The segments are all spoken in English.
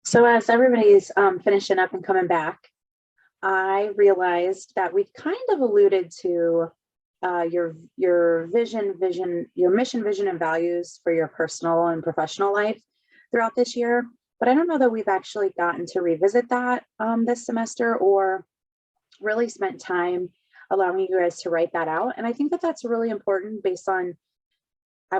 So as everybody's finishing up and coming back, I realized that we kind of alluded to your your mission, vision, and values for your personal and professional life throughout this year. But I don't know that we've actually gotten to revisit that this semester or really spent time allowing you guys to write that out. And I think that that's really important based on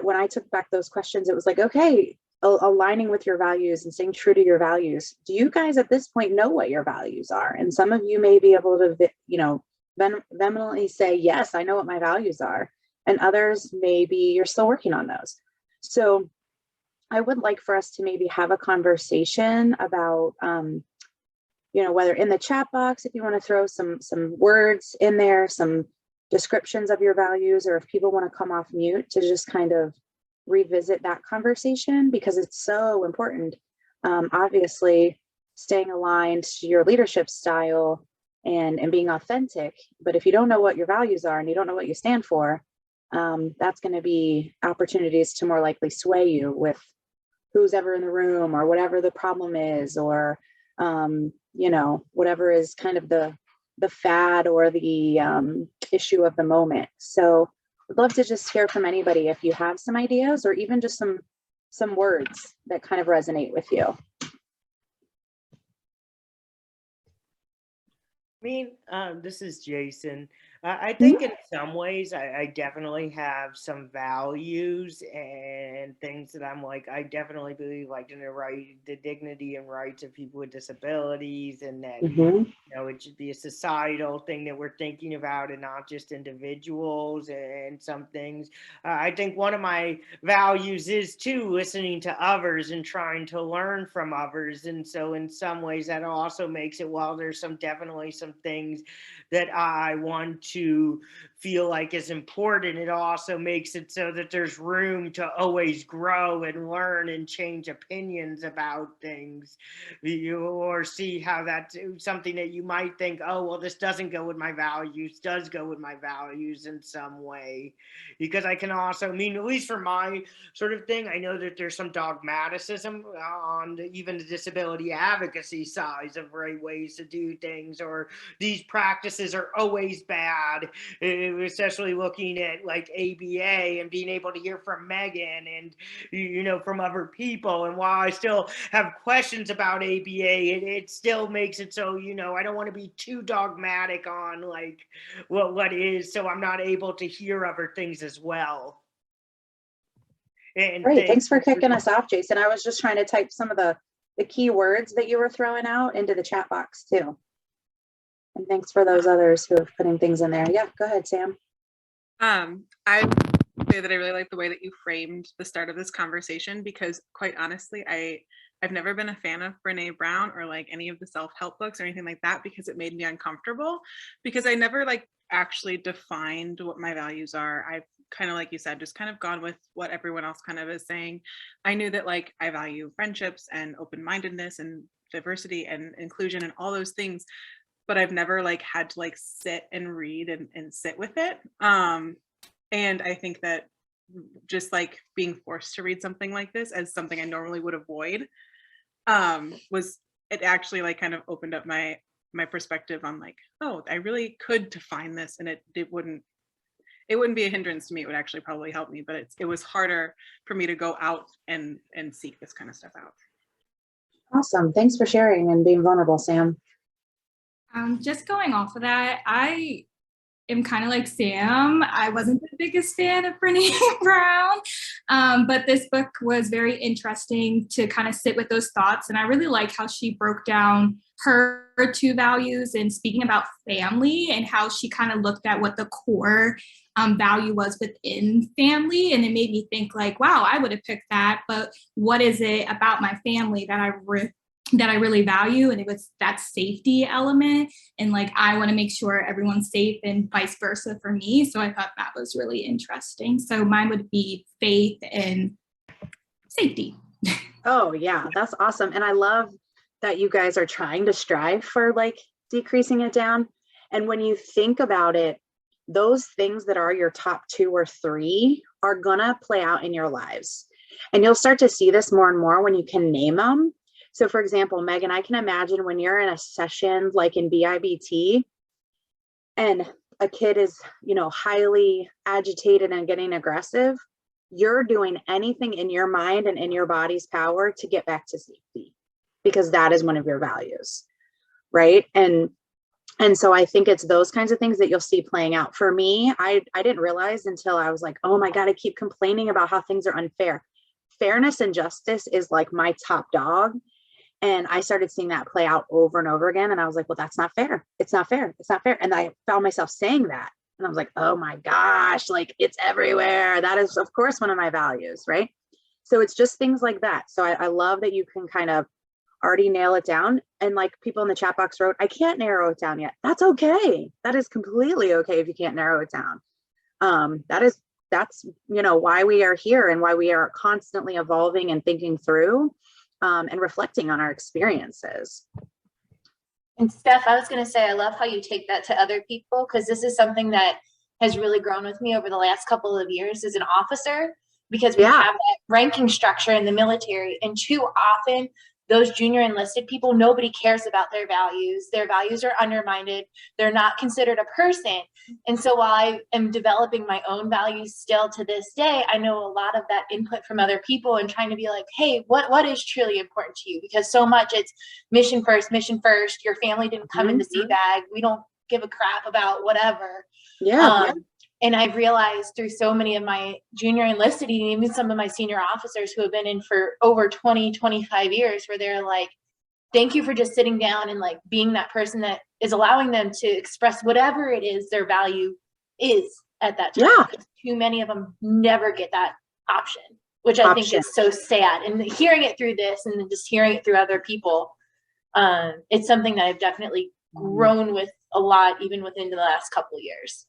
when I took back those questions, it was like, okay, aligning with your values and staying true to your values. Do you guys at this point know what your values are? And some of you may be able to, vehemently say, yes, I know what my values are. And others, maybe you're still working on those. So I would like for us to maybe have a conversation about, whether in the chat box, if you want to throw some words in there, some descriptions of your values, or if people want to come off mute to just kind of revisit that conversation because it's so important. Obviously, staying aligned to your leadership style and being authentic. But if you don't know what your values are and you don't know what you stand for, that's going to be opportunities to more likely sway you with who's ever in the room or whatever the problem is, or whatever is kind of the fad or the issue of the moment. So I'd love to just hear from anybody if you have some ideas or even just some words that kind of resonate with you. This is Jason. I think in some ways I definitely have some values and things that I'm like, I definitely believe like in the dignity and rights of people with disabilities, and that it should be a societal thing that we're thinking about and not just individuals and some things. I think one of my values is too listening to others and trying to learn from others. And so in some ways that also makes it, while there's definitely some things that I want to feel like is important, it also makes it so that there's room to always grow and learn and change opinions about things, or see how that's something that you might think, oh, well, this doesn't go with my values, does go with my values in some way. Because I can also, at least for my sort of thing, I know that there's some dogmaticism on even the disability advocacy side of right ways to do things, or these practices are always bad, especially looking at like ABA and being able to hear from Megan and, from other people. And while I still have questions about ABA, it still makes it so, I don't want to be too dogmatic on like what is, so I'm not able to hear other things as well. And great, thanks for kicking us off, Jason. I was just trying to type some of the key words that you were throwing out into the chat box too. And thanks for those others who are putting things in there. Yeah, go ahead, Sam. I would say that I really like the way that you framed the start of this conversation, because quite honestly, I've never been a fan of Brené Brown or like any of the self-help books or anything like that, because it made me uncomfortable, because I never like actually defined what my values are. I've kind of, like you said, just kind of gone with what everyone else kind of is saying. I knew that like I value friendships and open-mindedness and diversity and inclusion and all those things, but I've never like had to like sit and read and sit with it. And I think that just like being forced to read something like this as something I normally would avoid, was, it actually like kind of opened up my perspective on like, oh, I really could define this, and it wouldn't be a hindrance to me. It would actually probably help me, but it was harder for me to go out and seek this kind of stuff out. Awesome. Thanks for sharing and being vulnerable, Sam. Just going off of that, I am kind of like Sam. I wasn't the biggest fan of Brené Brown, but this book was very interesting to kind of sit with those thoughts. And I really like how she broke down her two values and speaking about family, and how she kind of looked at what the core value was within family. And it made me think like, wow, I would have picked that, but what is it about my family that I really value? And it was that safety element. And like, I want to make sure everyone's safe and vice versa for me. So I thought that was really interesting. So mine would be faith and safety. Oh yeah, that's awesome. And I love that you guys are trying to strive for like decreasing it down. And when you think about it, those things that are your top 2 or 3 are gonna play out in your lives. And you'll start to see this more and more when you can name them. So for example, Megan, I can imagine when you're in a session like in BIBT and a kid is, highly agitated and getting aggressive, you're doing anything in your mind and in your body's power to get back to safety, because that is one of your values, right? And so I think it's those kinds of things that you'll see playing out. For me, I didn't realize until I was like, oh my God, I keep complaining about how things are unfair. Fairness and justice is like my top dog. And I started seeing that play out over and over again. And I was like, well, that's not fair. It's not fair. It's not fair. And I found myself saying that. And I was like, oh my gosh, like it's everywhere. That is, of course, one of my values, right? So it's just things like that. So I love that you can kind of already nail it down. And like people in the chat box wrote, I can't narrow it down yet. That's okay. That is completely okay if you can't narrow it down. That's why we are here and why we are constantly evolving and thinking through and reflecting on our experiences. And Steph, I was going to say, I love how you take that to other people, because this is something that has really grown with me over the last couple of years as an officer, because we have that ranking structure in the military. And too often, those junior enlisted people, nobody cares about their values. Their values are undermined. They're not considered a person. And so while I am developing my own values still to this day, I know a lot of that input from other people and trying to be like, hey, what is truly important to you? Because so much it's mission first. Your family didn't come in the sea bag. We don't give a crap about whatever. And I've realized through so many of my junior enlisted, and even some of my senior officers who have been in for over 20, 25 years, where they're like, thank you for just sitting down and like being that person that is allowing them to express whatever it is their value is at that time. Because too many of them never get that option, which I think is so sad. And hearing it through this and then just hearing it through other people, it's something that I've definitely grown with a lot, even within the last couple of years.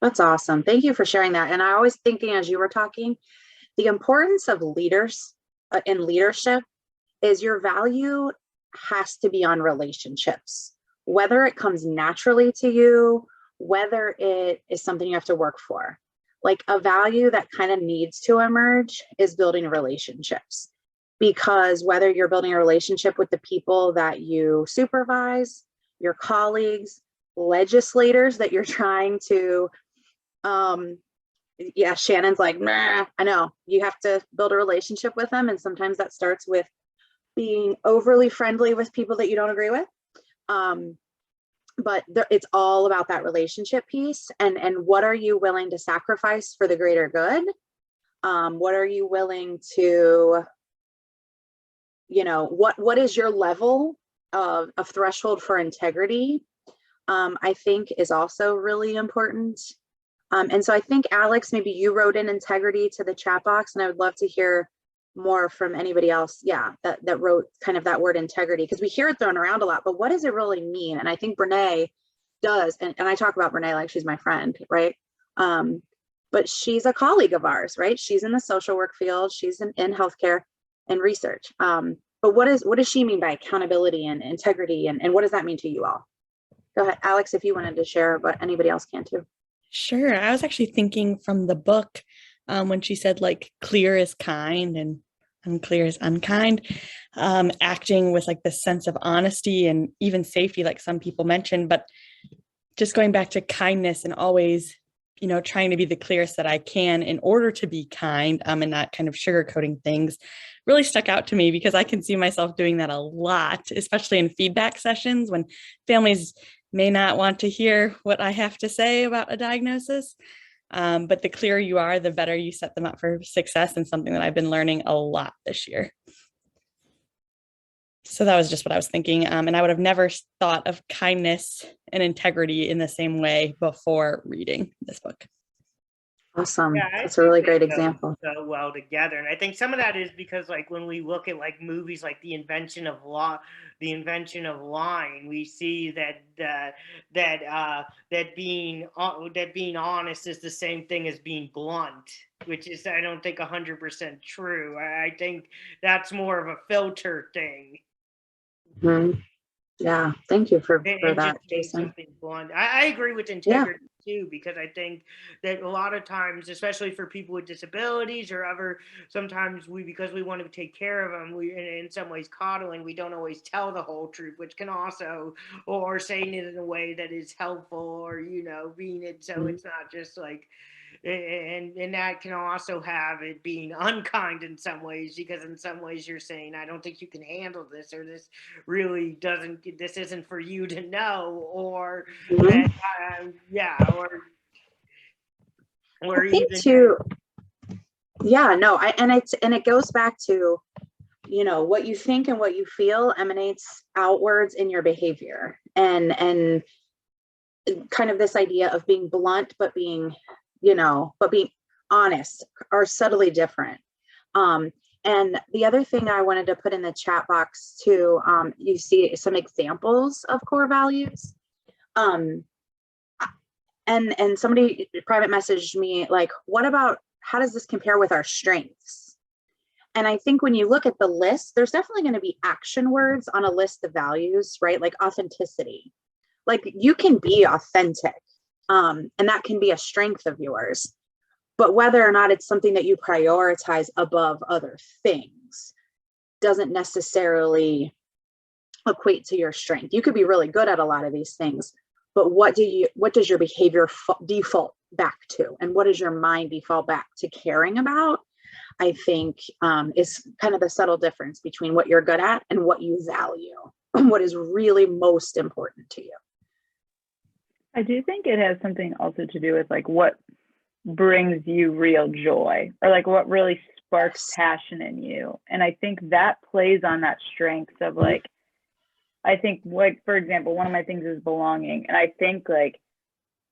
That's awesome. Thank you for sharing that. And I was thinking as you were talking, the importance of leaders in leadership is your value has to be on relationships, whether it comes naturally to you, whether it is something you have to work for. Like a value that kind of needs to emerge is building relationships, because whether you're building a relationship with the people that you supervise, your colleagues, legislators that you're trying to Shannon's like, nah, I know you have to build a relationship with them. And sometimes that starts with being overly friendly with people that you don't agree with. But it's all about that relationship piece. And what are you willing to sacrifice for the greater good? What are you willing to, what is your level of threshold for integrity? I think is also really important. And so I think, Alex, maybe you wrote in integrity to the chat box, and I would love to hear more from anybody else. That wrote kind of that word integrity, because we hear it thrown around a lot, but what does it really mean? And I think Brene does. And I talk about Brene like she's my friend, right? But she's a colleague of ours, right? She's in the social work field. She's in healthcare and research. But what does she mean by accountability and integrity? And what does that mean to you all? Go ahead, Alex, if you wanted to share, but anybody else can too. Sure. I was actually thinking from the book when she said like clear is kind and unclear is unkind, acting with like the sense of honesty and even safety, like some people mentioned, but just going back to kindness and always, trying to be the clearest that I can in order to be kind and not kind of sugarcoating things really stuck out to me, because I can see myself doing that a lot, especially in feedback sessions when families may not want to hear what I have to say about a diagnosis. But the clearer you are, the better you set them up for success, and something that I've been learning a lot this year. So that was just what I was thinking. And I would have never thought of kindness and integrity in the same way before reading this book. Awesome. Yeah, That's a really great go example. so well together. And I think some of that is because like when we look at like movies like The Invention of Lying, we see that being honest is the same thing as being blunt, which is, I don't think 100% true. I think that's more of a filter thing. Mm-hmm. Yeah, thank you for that, Jason. I agree with integrity too, because I think that a lot of times, especially for people with disabilities or ever, sometimes because we want to take care of them, we in some ways coddling, we don't always tell the whole truth, which can also, or saying it in a way that is helpful, or being it so it's not just like, and that can also have it being unkind in some ways, because in some ways you're saying, I don't think you can handle this, or this really doesn't, this isn't for you to know, or Mhm. yeah, or I think even too, yeah, no, and it goes back to, what you think and what you feel emanates outwards in your behavior, and kind of this idea of being blunt, but being honest are subtly different. And the other thing I wanted to put in the chat box too, you see some examples of core values. And somebody private messaged me like, what about, how does this compare with our strengths? And I think when you look at the list, there's definitely going to be action words on a list of values, right? Like authenticity. Like you can be authentic, and that can be a strength of yours. But whether or not it's something that you prioritize above other things doesn't necessarily equate to your strength. You could be really good at a lot of these things, but what does your behavior default back to? And what does your mind default back to caring about? I think is kind of the subtle difference between what you're good at and what you value, what is really most important to you. I do think it has something also to do with like what brings you real joy, or like what really sparks passion in you. And I think that plays on that strength of like, I think like, for example, one of my things is belonging. And I think like,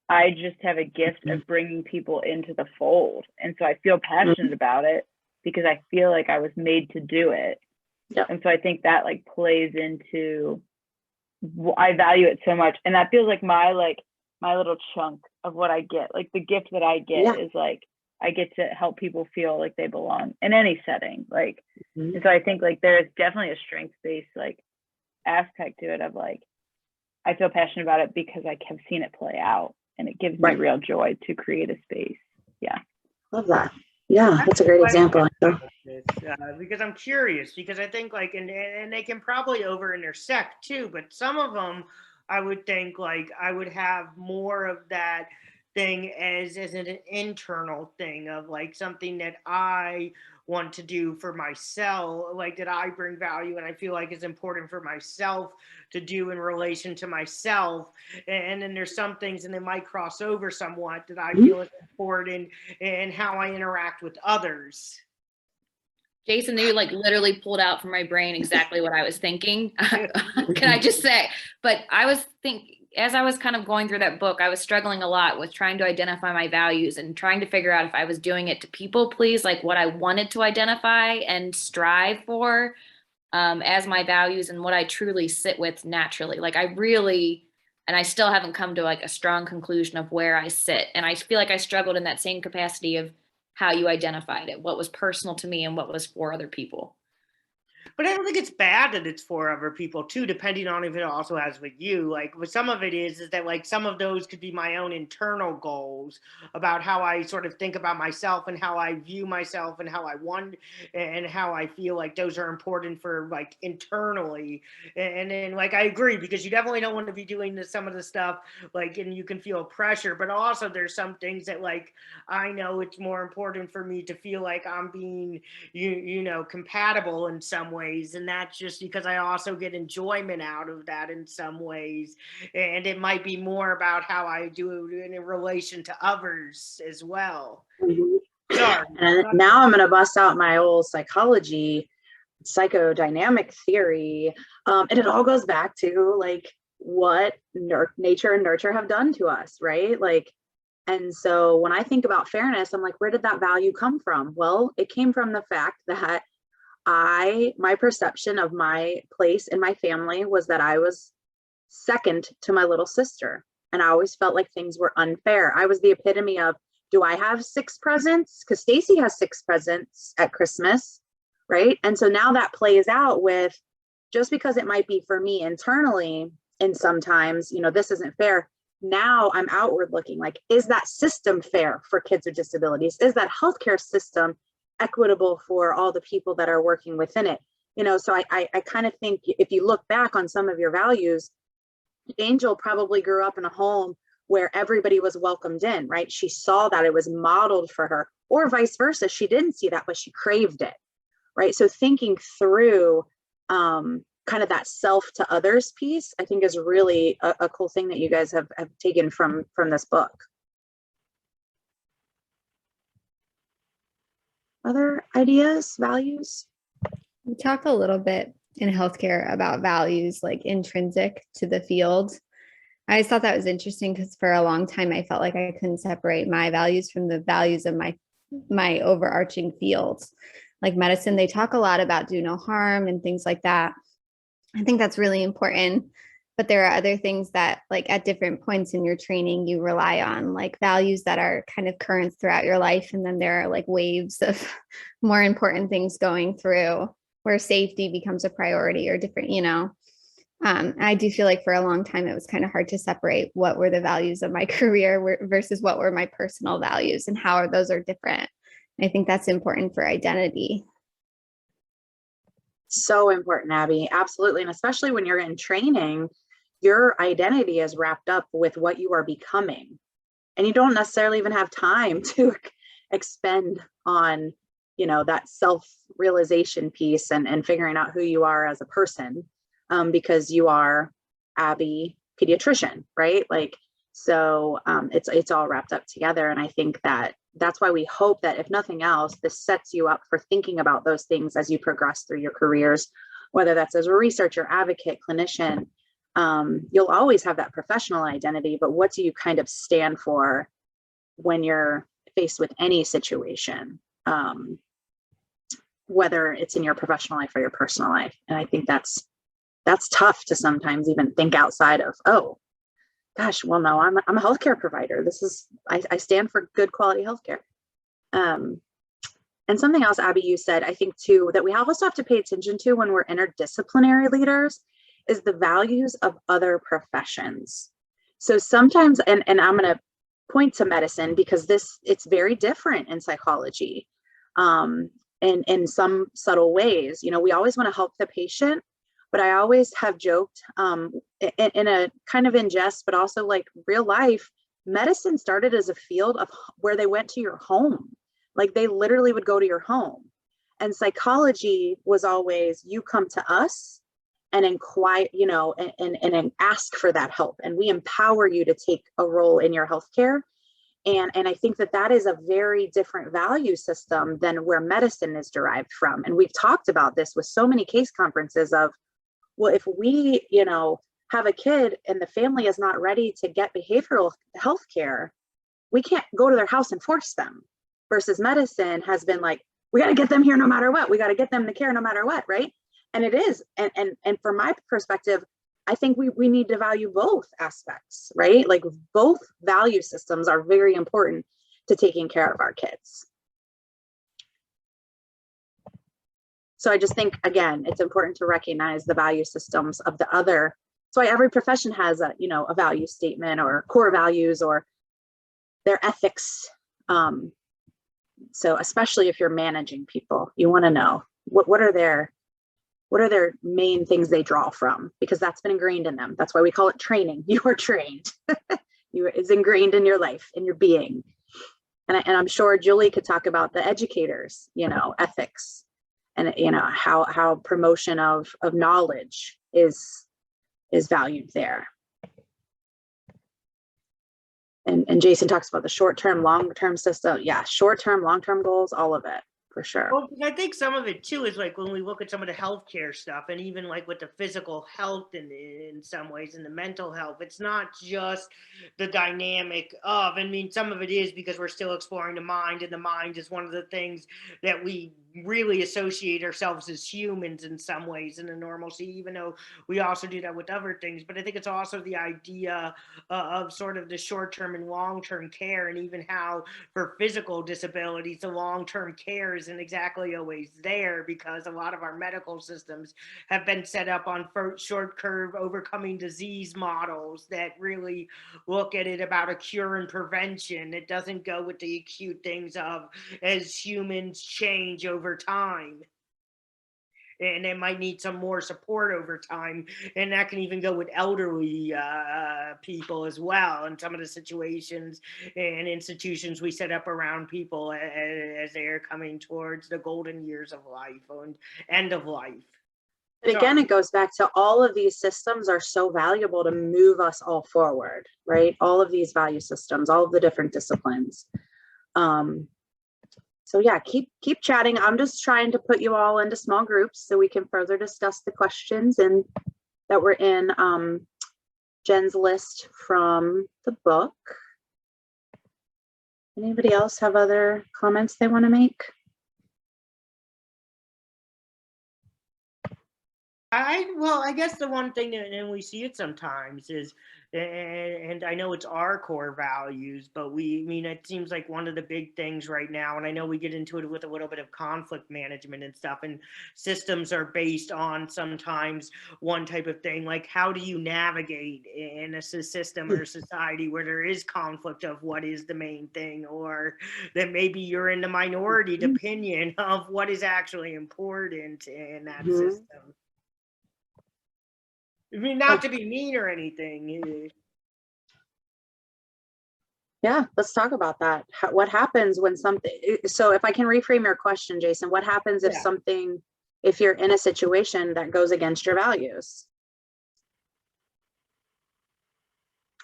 I just have a gift of bringing people into the fold. And so I feel passionate about it because I feel like I was made to do it. Yep. And so I think that like plays into, I value it so much. And that feels like my little chunk of what I get. Like the gift that I get is like, I get to help people feel like they belong in any setting. Like, and so I think like there's definitely a strength-based like aspect to it of like, I feel passionate about it because I have seen it play out, and it gives me real joy to create a space. Yeah. Love that. Yeah, that's a great example. Because I'm curious, because I think like, and they can probably over intersect too, but some of them I would think like I would have more of that thing as an internal thing of like something that I want to do for myself, like that I bring value and I feel like is important for myself to do in relation to myself. And then there's some things, and they might cross over somewhat, that I feel is important in how I interact with others. Jason, you like literally pulled out from my brain exactly what I was thinking. Can I just say? But I was thinking, as I was kind of going through that book, I was struggling a lot with trying to identify my values and trying to figure out if I was doing it to people please, like what I wanted to identify and strive for as my values, and what I truly sit with naturally. Like I really, and I still haven't come to like a strong conclusion of where I sit. And I feel like I struggled in that same capacity of how you identified it, what was personal to me and what was for other people. But I don't think it's bad that it's for other people too, depending on if it also has with you. Like, what some of it is that like some of those could be my own internal goals about how I sort of think about myself and how I view myself and how I want and how I feel like those are important for like internally. And then like I agree, because you definitely don't want to be doing some of the stuff like, and you can feel pressure, but also there's some things that like I know it's more important for me to feel like I'm being compatible in some ways. And that's just because I also get enjoyment out of that in some ways. And it might be more about how I do it in relation to others as well. Sorry. And now I'm going to bust out my old psychology, psychodynamic theory. And it all goes back to like what nature and nurture have done to us, right? Like, and so when I think about fairness, I'm like, where did that value come from? Well, it came from the fact that my perception of my place in my family was that I was second to my little sister. And I always felt like things were unfair. I was the epitome of, do I have 6 presents? Because Stacy has 6 presents at Christmas, right? And so now that plays out with, just because it might be for me internally, and sometimes, this isn't fair, Now I'm outward looking, like, is that system fair for kids with disabilities? Is that healthcare system equitable for all the people that are working within it? You know, so I kind of think if you look back on some of your values, Angel probably grew up in a home where everybody was welcomed in, right? She saw that, it was modeled for her, or vice versa. She didn't see that, but she craved it, right? So thinking through kind of that self to others piece, I think is really a cool thing that you guys have taken from this book. Other ideas, values? We talk a little bit in healthcare about values like intrinsic to the field. I just thought that was interesting because for a long time I felt like I couldn't separate my values from the values of my overarching fields. Like medicine, they talk a lot about do no harm and things like that. I think that's really important. But there are other things that, like at different points in your training, you rely on, like values that are kind of currents throughout your life. And then there are like waves of more important things going through where safety becomes a priority or different, you know. I do feel like for a long time, it was kind of hard to separate what were the values of my career versus what were my personal values and how those are different. I think that's important for identity. So important, Abby. Absolutely. And especially when you're in training, your identity is wrapped up with what you are becoming. And you don't necessarily even have time to expend on, you know, that self-realization piece and figuring out who you are as a person, because you are Abby, pediatrician, right? Like, so it's all wrapped up together. And I think that's why we hope that if nothing else, this sets you up for thinking about those things as you progress through your careers, whether that's as a researcher, advocate, clinician. You'll always have that professional identity, but what do you kind of stand for when you're faced with any situation, whether it's in your professional life or your personal life? And I think that's tough to sometimes even think outside of, oh gosh, well, no, I'm a healthcare provider. I stand for good quality healthcare. And something else, Abby, you said, I think too, that we also have to pay attention to when we're interdisciplinary leaders is the values of other professions. So sometimes, and I'm going to point to medicine because it's very different in psychology, in some subtle ways. You know, we always want to help the patient, but I always have joked in a kind of in jest, but also like real life, medicine started as a field of where they went to your home. Like they literally would go to your home. And psychology was always, you come to us and inquire, you know, and ask for that help. And we empower you to take a role in your healthcare. And I think that is a very different value system than where medicine is derived from. And we've talked about this with so many case conferences of, well, if we, you know, have a kid and the family is not ready to get behavioral health care, we can't go to their house and force them. Versus medicine has been like, we got to get them here no matter what. We got to get them the care no matter what, right? And it is. And from my perspective, I think we need to value both aspects, right? Like both value systems are very important to taking care of our kids. So I just think, again, it's important to recognize the value systems of the other. That's why every profession has a, you know, a value statement or core values or their ethics. So especially if you're managing people, you want to know what are their main things they draw from, because that's been ingrained in them. That's why we call it training. You are trained. It's ingrained in your life, in your being. And I'm sure Julie could talk about the educators, you know, ethics. And you know how promotion of knowledge is valued there. And Jason talks about the short-term, long-term system. Yeah, short-term, long-term goals, all of it, for sure. Well, I think some of it too is like when we look at some of the healthcare stuff, and even like with the physical health and in some ways and the mental health, it's not just the dynamic of, I mean, some of it is because we're still exploring the mind, and the mind is one of the things that we really associate ourselves as humans in some ways in a normalcy, even though we also do that with other things. But I think it's also the idea of sort of the short-term and long-term care, and even how for physical disabilities, the long-term care isn't exactly always there, because a lot of our medical systems have been set up on short curve overcoming disease models that really look at it about a cure and prevention. It doesn't go with the acute things of as humans change over time, and they might need some more support over time. And that can even go with elderly people as well, and some of the situations and institutions we set up around people as they are coming towards the golden years of life and end of life. But again, it goes back to all of these systems are so valuable to move us all forward, right? All of these value systems, all of the different disciplines. So yeah, keep chatting. I'm just trying to put you all into small groups so we can further discuss the questions and that were in Jen's list from the book. Anybody else have other comments they want to make? I guess the one thing that, and we see it sometimes, is, and I know it's our core values, but it seems like one of the big things right now, and I know we get into it with a little bit of conflict management and stuff, and systems are based on sometimes one type of thing, like how do you navigate in a system or society where there is conflict of what is the main thing, or that maybe you're in the minority opinion of what is actually important in that system. I mean, not to be mean or anything. Yeah, let's talk about that. What happens when something, so if I can reframe your question, Jason, what happens if if you're in a situation that goes against your values?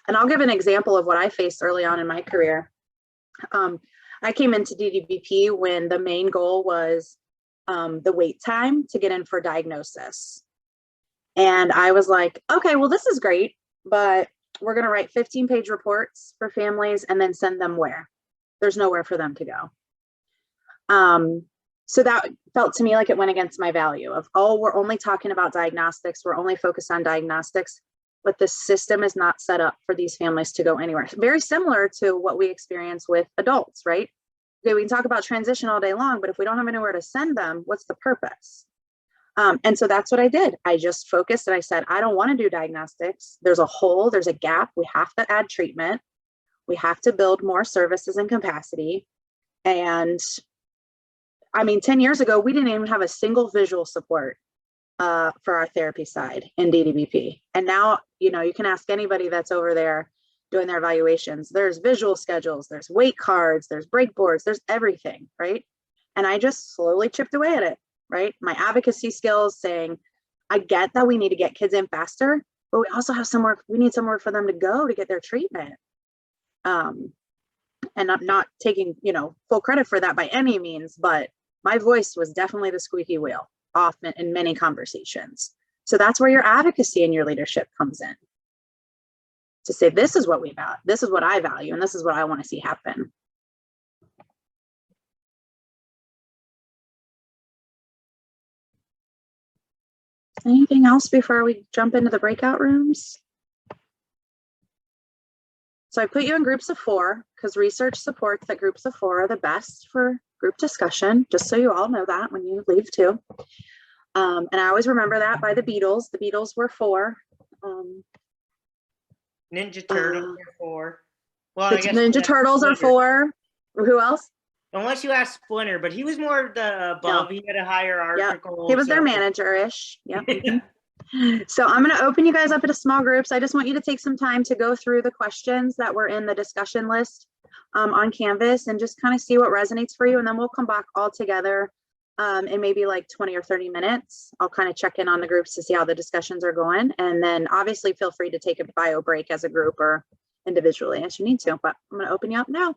And I'll give an example of what I faced early on in my career. I came into DDBP when the main goal was the wait time to get in for diagnosis. And I was like, okay, well, this is great, but we're going to write 15-page reports for families and then send them where? There's nowhere for them to go. So that felt to me like it went against my value of, oh, we're only talking about diagnostics. We're only focused on diagnostics, but the system is not set up for these families to go anywhere. Very similar to what we experience with adults, right? Okay, we can talk about transition all day long, but if we don't have anywhere to send them, what's the purpose? And so that's what I did. I just focused and I said, I don't want to do diagnostics. There's a hole, there's a gap. We have to add treatment. We have to build more services and capacity. And I mean, 10 years ago, we didn't even have a single visual support for our therapy side in DDBP. And now, you can ask anybody that's over there doing their evaluations. There's visual schedules, there's weight cards, there's break boards, there's everything, right? And I just slowly chipped away at it. Right? My advocacy skills saying, I get that we need to get kids in faster, but we also have we need somewhere for them to go to get their treatment. And I'm not taking, full credit for that by any means, but my voice was definitely the squeaky wheel often in many conversations. So that's where your advocacy and your leadership comes in. To say, this is what we value, this is what I value, and this is what I want to see happen. Anything else before we jump into the breakout rooms? So I put you in groups of 4 because research supports that groups of 4 are the best for group discussion, just so you all know that when you leave too. And I always remember that by the Beatles. The Beatles were 4. Ninja Turtles are 4. Well, I guess Ninja Turtles are 4. Who else? Unless you ask Splinter, but he was more the above. No. He had a hierarchical. Yep. He was their manager-ish. Yep. So I'm going to open you guys up into small groups. I just want you to take some time to go through the questions that were in the discussion list on Canvas and just kind of see what resonates for you. And then we'll come back all together in maybe like 20 or 30 minutes. I'll kind of check in on the groups to see how the discussions are going. And then obviously feel free to take a bio break as a group or individually as you need to, but I'm going to open you up now.